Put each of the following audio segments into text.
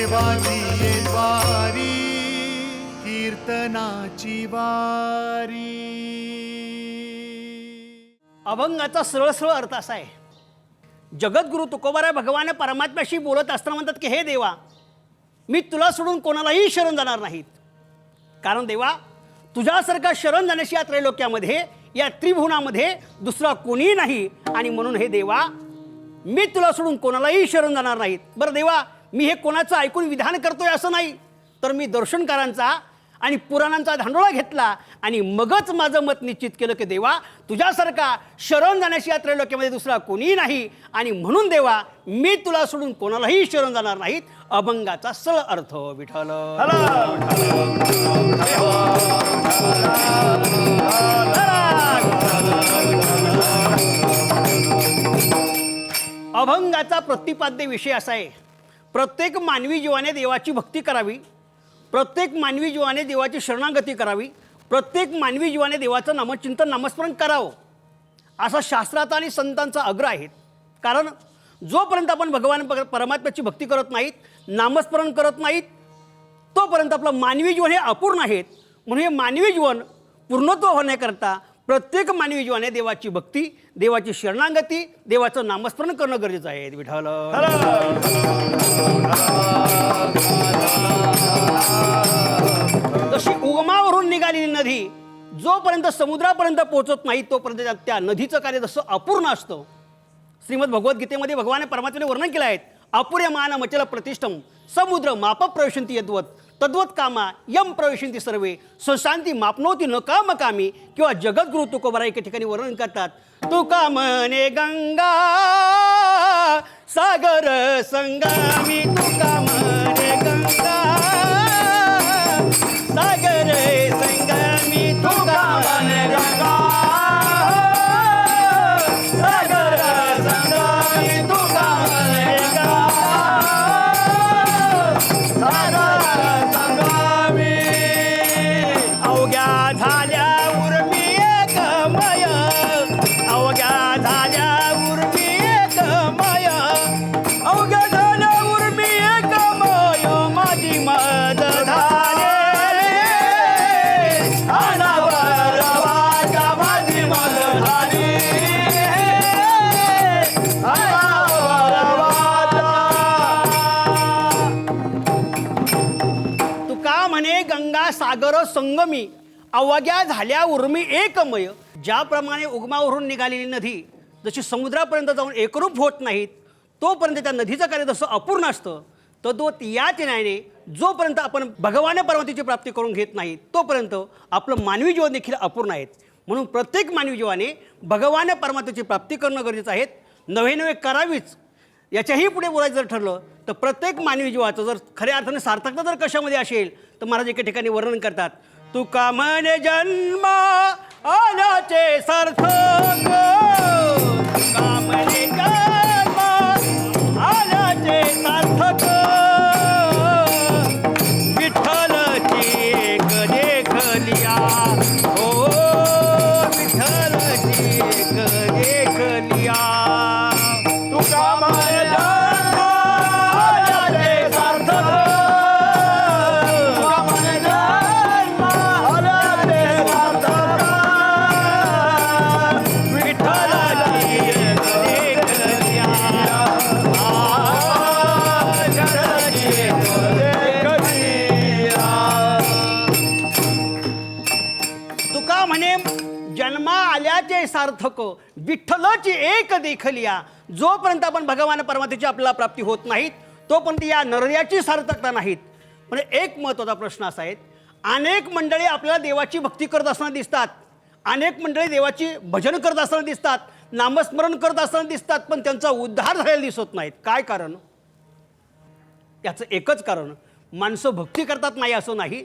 देवाची वारी कीर्तनाची वारी। अभंगाचा सरळ सरळ अर्थ असा आहे, जगद्गुरु तुकोबाराय भगवान परमात्म्याशी बोलत असताना म्हणतात की हे देवा, मी तुला सोडून कोणालाही शरण जाणार नाहीत, कारण देवा तुझ्यासारखा शरण जाण्याशी या त्रैलोक्यामध्ये या त्रिभुवनामध्ये दुसरा कोणी नाही, आणि म्हणून हे देवा मी तुला सोडून कोणालाही शरण जाणार नाहीत। बरं देवा, मी हे कोणाचं ऐकून विधान करतोय असं नाही, तर मी दर्शनकारांचा आणि पुराणांचा धांडोळा घेतला आणि मगच माझं मत निश्चित केलं की देवा तुझ्यासारखा शरण जाण्याशी या त्रैलोक्यामध्ये दुसरा कोणी नाही, आणि म्हणून देवा मी तुला सोडून कोणालाही शरण जाणार नाहीत। अभंगाचा सरळ अर्थ विठ्ठल। अभंगाचा प्रतिपाद्य विषय असा आहे, प्रत्येक मानवी जीवाने देवाची भक्ती करावी, प्रत्येक मानवी जीवाने देवाची शरणागती करावी, प्रत्येक मानवी जीवाने देवाचं नामचिंतन नामस्मरण करावं, असा शास्त्राचा आणि संतांचा आग्रह आहे। कारण जोपर्यंत आपण भगवान परमात्म्याची भक्ती करत नाहीत, नामस्मरण करत नाहीत, तोपर्यंत आपलं मानवी जीवन हे अपूर्ण आहेत। म्हणून हे मानवी जीवन पूर्णत्व होण्याकरता प्रत्येक मानवी जीवाने देवाची भक्ती, देवाची शरणागती, देवाचं नामस्मरण करणं गरजेचं आहे। विठ्ठल जशी उगमावरून निघालेली नदी जोपर्यंत समुद्रापर्यंत पोहोचत नाही तोपर्यंत त्या नदीचं कार्य जसं अपूर्ण असतं, श्रीमद भगवद्गीतेमध्ये भगवान परमात्म्याने वर्णन केलं आहे, अपूर्यमान मचल प्रतिष्ठम समुद्र माप प्रवेशंती यद्वत तद्वत कामा यम प्रवेशंती सर्वे स्वशांती मापनोती न काम कामी। किंवा जगद्गुरु तुकोबाराय एके ठिकाणी वर्णन करतात, तुका म्हणे गंगा सागर संगामी, तुका म्हणे गंगा सागर संगामी, तुका म्हणे गंगा सागर संगामी, तुका म्हणे गंगा सागर संगामी। अवघ्या झाल्या उर्मी एकमय, अवघ्या झाल्या उर्मी एकमय, अवघ्या झाल्या उर्मी एकमय, माझी मद झाले अनावर वाचा, माझी मद झाली अनावर वाचा। तुका म्हणे गंगा सागर संगमी, अवघ्या झाल्या उर्मी एकमय। ज्याप्रमाणे उगमावरून निघालेली नदी जशी समुद्रापर्यंत जाऊन एकरूप होत नाहीत, तोपर्यंत त्या नदीचं कार्य जसं अपूर्ण असतं, तद्वत याच न्यायाने जोपर्यंत आपण भगवान परमात्म्याची प्राप्ती करून घेत नाही तोपर्यंत आपलं मानवी जीवन देखील अपूर्ण आहेत। म्हणून प्रत्येक मानवी जीवाने भगवान परमात्म्याची प्राप्ती करणं गरजेचं आहे, नवे नवे करावीच। याच्याही पुढे बोलायचं जर ठरलं तर प्रत्येक मानवी जीवाचं जर खऱ्या अर्थाने सार्थकता जर कशामध्ये असेल तर महाराज एके ठिकाणी वर्णन करतात, तुका म्हणे जन्म आल्याचे सार्थक, तुका म्हणे जन्म आल्याचे सार्थक, विठ्ठलची एक देखलिया, ओ विठ्ठलची एक देखलिया, तुका म्हणे जन्म आल्याचे सार्थक, तुका म्हणे जन्म आल्याचे सार्थक, विठ्ठलाची एक देखलिया, विठ्ठलाची एक देखलिया। तुका म्हणे जन्मा आल्याचे सार्थक, विठ्ठलाची एक देखलिया। जोपर्यंत आपण भगवान परमात्म्याची आपल्याला प्राप्ती होत नाहीत तोपर्यंत या नरयाची सार्थकता नाहीत। पण एक महत्त्वाचा प्रश्न असा आहे, अनेक मंडळी आपल्याला देवाची भक्ती करत असताना दिसतात, अनेक मंडळी देवाची भजन करत असताना दिसतात, नामस्मरण करत असताना दिसतात, पण त्यांचा उद्धार झालेला दिसत नाहीत। काय कारण? याचं एकच कारण, माणसं भक्ती करतात नाही असं नाही,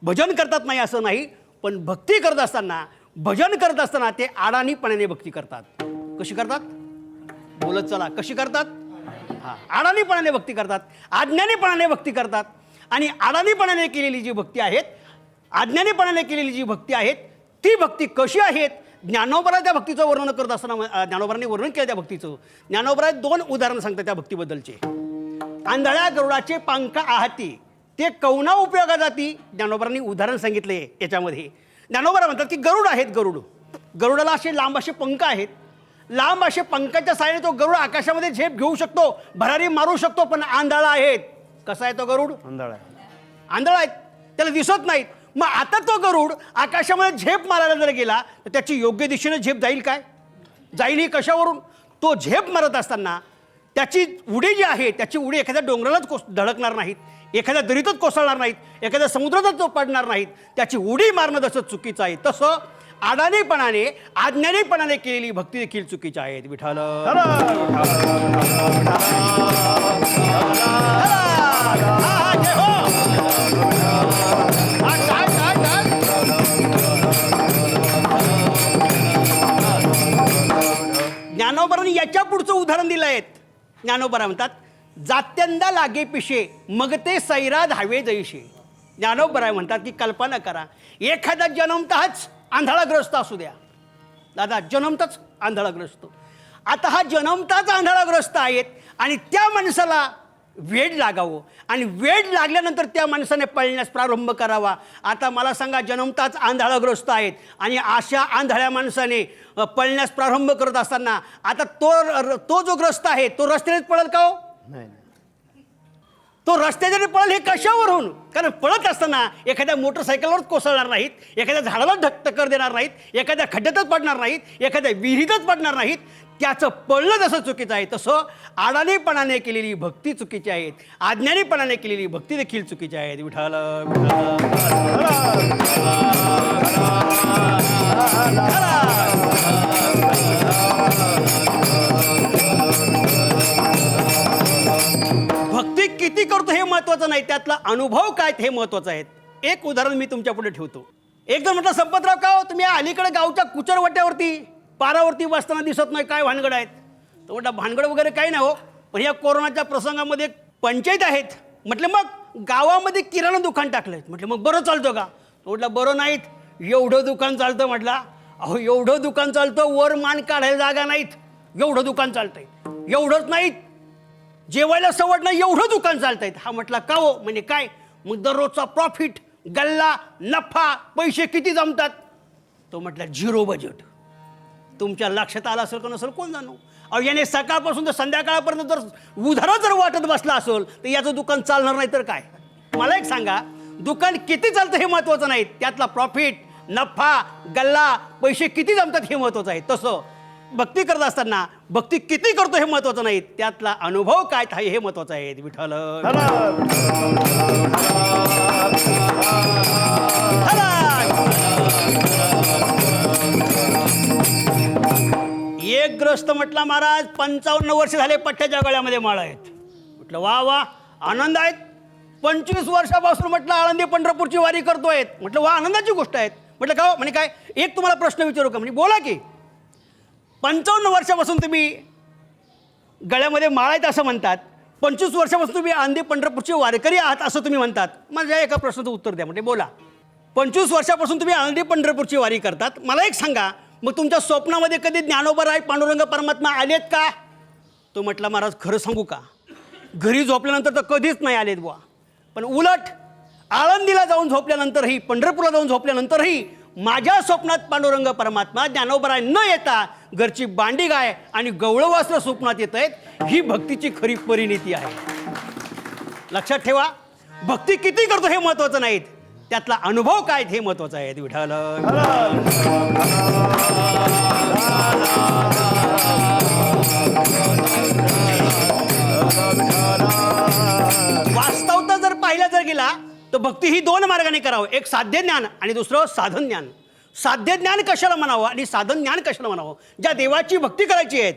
भजन करतात नाही असं नाही, पण भक्ती करत असताना भजन करत असताना ते अडाणीपणाने भक्ती करतात। कशी करतात? बोलत चला, कशी करतात? अडाणीपणाने भक्ती करतात, अज्ञानीपणाने भक्ती करतात। आणि अडाणीपणाने केलेली जी भक्ती आहेत, अज्ञानीपणाने केलेली जी भक्ती आहेत, ती भक्ती कशी आहेत? ज्ञानोबरा त्या भक्तीचं वर्णन करत असताना ज्ञानोबरांनी वर्णन केलं त्या भक्तीचं। ज्ञानोबरा दोन उदाहरणं सांगतात त्या भक्तीबद्दलचे। आंधळ्या गरुडाचे पंख आहाती ते कौना उपयोगा जाती. ज्ञानोबांनी उदाहरण सांगितले याच्यामध्ये. ज्ञानोबा म्हणतात की गरुड आहेत, गरुडाला असे लांब असे पंख आहेत. लांब असे पंखाच्या साहाय्याने तो गरुड आकाशामध्ये झेप घेऊ शकतो, भरारी मारू शकतो, पण आंधळा आहेत. कसा आहे तो गरुड? आंधळा आहेत, त्याला दिसत नाहीत. मग आता तो गरुड आकाशामध्ये झेप मारायला जर गेला तर त्याची योग्य दिशेने झेप जाईल काय? जाईल ही कशावरून? तो झेप मारत असताना त्याची उडी जी आहे त्याची उडी एखाद्या डोंगरालाच धडकणार नाहीत, एखाद्या दरीतच कोसळणार नाहीत, एखाद्या समुद्रातच तो पडणार नाहीत. त्याची उडी मारणं जसं चुकीचं आहे तसं अडाणीपणाने अज्ञानीपणाने केलेली भक्ती देखील चुकीची आहे. विठ्ठल ज्ञानोबांनी याच्या पुढचं उदाहरण दिलं आहे. ज्ञानोबा म्हणतात जात्यांदा लागे पिशे मग ते सैरा धावे जैशे. ज्ञानोबा म्हणतात की कल्पना करा, एखादा जन्मतःच आंधळाग्रस्त असू द्या. दादा जन्मताच आंधळाग्रस्त. आता हा जन्मताच आंधळाग्रस्त आहेत आणि त्या माणसाला वेड लागावं आणि वेड लागल्यानंतर त्या माणसाने पळण्यास प्रारंभ करावा. आता मला सांगा, जन्मताच आंधळाग्रस्त आहेत आणि अशा आंधळ्या माणसाने पळण्यास प्रारंभ करत असताना आता तो जो ग्रस्त आहे तो रस्त्यानेच पळेल का हो? नाही. तो रस्त्याने पळेल हे कशावरून? कारण पळत असताना एखाद्या मोटरसायकलवरच कोसळणार नाहीत, एखाद्या झाडाला टक्कर देणार नाहीत, एखाद्या खड्ड्यातच पडणार नाहीत, एखाद्या विहिरीतच पडणार नाहीत. त्याचं पळणं जसं चुकीचं आहे तसं अडाणीपणाने केलेली भक्ती चुकीची आहे, अज्ञानीपणाने केलेली भक्ती देखील चुकीची आहे. विठ्ठल भक्ती किती करतो हे महत्वाचं नाही, त्यातला अनुभव काय हे महत्वाचं आहे. एक उदाहरण मी तुमच्या पुढे ठेवतो. एकदा म्हटलं, संपतराव का हो तुम्ही अलीकडे गावच्या कुचरवट्यावरती पारावरती बसताना दिसत नाही, काय भानगड आहेत? तर म्हटलं भानगड वगैरे काही नाही हो, पण या कोरोनाच्या प्रसंगामध्ये एक पंचायत आहेत. म्हटलं मग गावामध्ये किराणा दुकान टाकलंय. म्हटलं मग बरं चालतं का? तो म्हटलं बरं नाहीत, एवढं दुकान चालतं. म्हटलं अहो एवढं दुकान चालतं, वर मान काढायला जागा नाहीत, एवढं दुकान चालतंय. एवढंच नाहीत, जेवायला सवड नाही, एवढं दुकान चालतंय. हा म्हटला का हो? म्हणजे काय? मग दररोजचा प्रॉफिट, गल्ला, नफा, पैसे किती जमतात? तो म्हटला 0 बजेट. तुमच्या लक्षात आलं असेल का नसेल कोण जाणो. अहो याने सकाळपासून तर संध्याकाळपर्यंत जर उधारच जर वाटत बसला असेल तर याचं दुकान चालणार नाही तर काय? मला एक सांगा, दुकान किती चालतं हे महत्वाचं नाही, त्यातला प्रॉफिट, नफा, गल्ला, पैसे किती जमतात हे महत्वाचं आहे. तसं भक्ती करत असताना भक्ती किती करतो हे महत्वाचं नाही, त्यातला अनुभव काय हे महत्वाचं आहे. विठ्ठल एक ग्रस्त म्हटला, महाराज 55 वर्ष झाले पठ्ठ्याच्या गळ्यामध्ये माळ आहेत. म्हटलं वा वा, आनंद आहेत. 25 वर्षापासून म्हटलं आळंदी पंढरपूरची वारी करतोय. म्हटलं वा, आनंदाची गोष्ट आहे. म्हटलं का म्हणजे काय? एक तुम्हाला प्रश्न विचारू का? म्हणजे बोला की. 55 वर्षापासून तुम्ही गळ्यामध्ये माळ आहेत असं म्हणतात, 25 वर्षापासून तुम्ही आळंदी पंढरपूरची वारकरी आहात असं तुम्ही म्हणतात. माझ्या एका प्रश्नाचं उत्तर द्या. म्हणजे बोला, 25 वर्षापासून तुम्ही आळंदी पंढरपूरची वारी करतात. मला एक सांगा, मग तुमच्या स्वप्नामध्ये कधी ज्ञानोबा पांडुरंग परमात्मा आलेत का? तो म्हटला महाराज खरं सांगू का, घरी झोपल्यानंतर तर कधीच नाही आलेत बुवा. पण उलट आळंदीला जाऊन झोपल्यानंतरही, पंढरपूरला जाऊन झोपल्यानंतरही माझ्या स्वप्नात पांडुरंग परमात्मा ज्ञानोबा न येता घरची बांडी गाय आणि गवळवास्त्र स्वप्नात येत आहेत. ही भक्तीची खरी परिणिती आहे. लक्षात ठेवा, भक्ती किती करतो हे महत्वाचं नाही, त्यातला अनुभव काय हे महत्वाचं आहे. विठ्ठल वास्तवता जर पाहिला जर गेला तर भक्ती ही 2 मार्गाने करावं. एक साध्य ज्ञान आणि दुसरं साधन ज्ञान. साध्य ज्ञान कशाला म्हणावं आणि साधन ज्ञान कशाला म्हणावं? ज्या देवाची भक्ती करायची आहे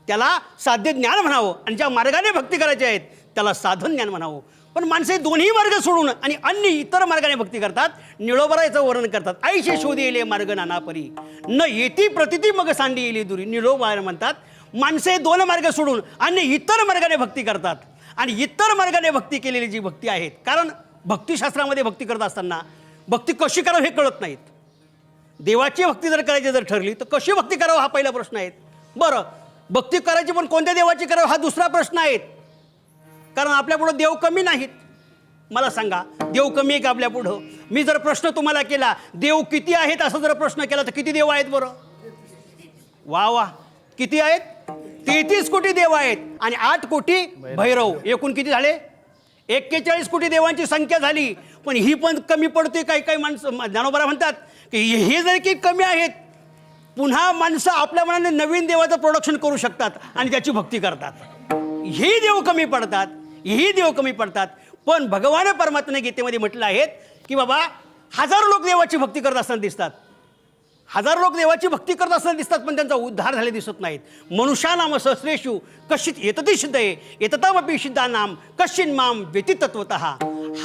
त्याला साध्य ज्ञान म्हणावं आणि ज्या मार्गाने भक्ती करायची आहेत त्याला साधन ज्ञान म्हणावं. पण माणसे दोन्ही मार्ग सोडून आणि अन्य इतर मार्गाने भक्ती करतात. निळोबराचं वर्णन करतात, आईशे शोध येले मार्ग नानापरी न येती प्रतिती मग सांडी येली दुरी. निळोबा म्हणतात माणसे 2 मार्ग सोडून अन्य इतर मार्गाने भक्ती करतात आणि इतर मार्गाने भक्ती केलेली जी भक्ती आहेत, कारण भक्तिशास्त्रामध्ये भक्ती करत असताना भक्ती कशी करावं हे कळत नाहीत. देवाची भक्ती जर करायची जर ठरली तर कशी भक्ती करावं हा पहिला प्रश्न आहे. बरं, भक्ती करायची पण कोणत्या देवाची करावं हा दुसरा प्रश्न आहे. कारण आपल्यापुढं देव कमी नाहीत. मला सांगा, देव कमी आहे का आपल्यापुढं? मी जर प्रश्न तुम्हाला केला, देव किती आहेत असं जर प्रश्न केला तर किती देव आहेत बरं? वा वा, किती आहेत? 33 कोटी देव आहेत आणि 8 कोटी भैरव. एकूण किती झाले? 41 कोटी देवांची संख्या झाली. पण ही पण कमी पडते. काही काही माणसं ज्ञानोबा म्हणतात की हे जर की कमी आहेत, पुन्हा माणसं आपल्या मनाने नवीन देवाचं प्रोडक्शन करू शकतात आणि त्याची भक्ती करतात. ही देव कमी पडतात, ही देव कमी पडतात. पण भगवान परमात्म्याने गीतेमध्ये म्हटलं आहे की बाबा हजारो लोक देवाची भक्ती करत असताना दिसतात, हजारो लोक देवाची भक्ती करत असताना दिसतात, पण त्यांचा उद्धार झाले दिसत नाहीत. मनुष्यानाम सहस्रेषु कश्चित येतती सिद्धये येततामपि सिद्धानाम कश्चिन माम व्यति तत्वतः.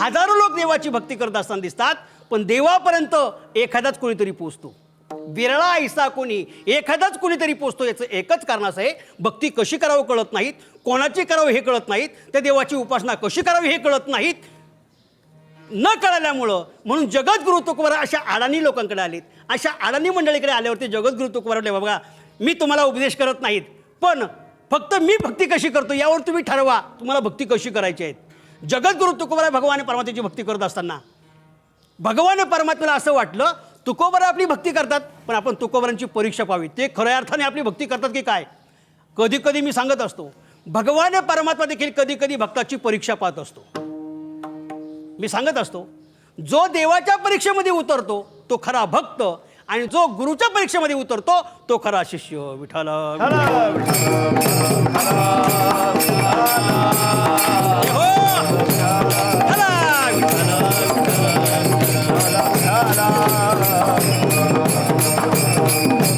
हजारो लोक देवाची भक्ती करत असताना दिसतात, पण देवापर्यंत एखादाच कोणीतरी पोचतो. विरळा ऐसा कोणी, एखादाच कोणीतरी पोचतो. याचं एकच कारण असं आहे, भक्ती कशी करावं कळत नाहीत, कोणाची करावं हे कळत नाहीत, त्या देवाची उपासना कशी करावी हे कळत नाहीत. न कळल्यामुळं म्हणून जगद्गुरु तुकोबार अशा अडाणी लोकांकडे आलेत. अशा अडाणी मंडळीकडे आल्यावरती जगद्गुरु तुकोबार म्हटले, बाबा मी तुम्हाला उपदेश करत नाहीत, पण फक्त मी भक्ती कशी करतो यावर तुम्ही ठरवा, तुम्हाला भक्ती कशी करायची आहे. जगद्गुरु तुकोबार भगवान परमात्म्याची भक्ती करत असताना भगवान परमात्म्याला असं वाटलं, तुकोबार आपली भक्ती करतात, पण आपण तुकोबारांची परीक्षा पाहावी, ते खऱ्या अर्थाने आपली भक्ती करतात की काय. कधी कधी मी सांगत असतो, भगवान परमात्मा देखील कधी कधी भक्ताची परीक्षा पाहत असतो. मी सांगत असतो, जो देवाच्या परीक्षेमध्ये उतरतो तो खरा भक्त, आणि जो गुरुच्या परीक्षेमध्ये उतरतो तो खरा शिष्य. विठ्ठल हो.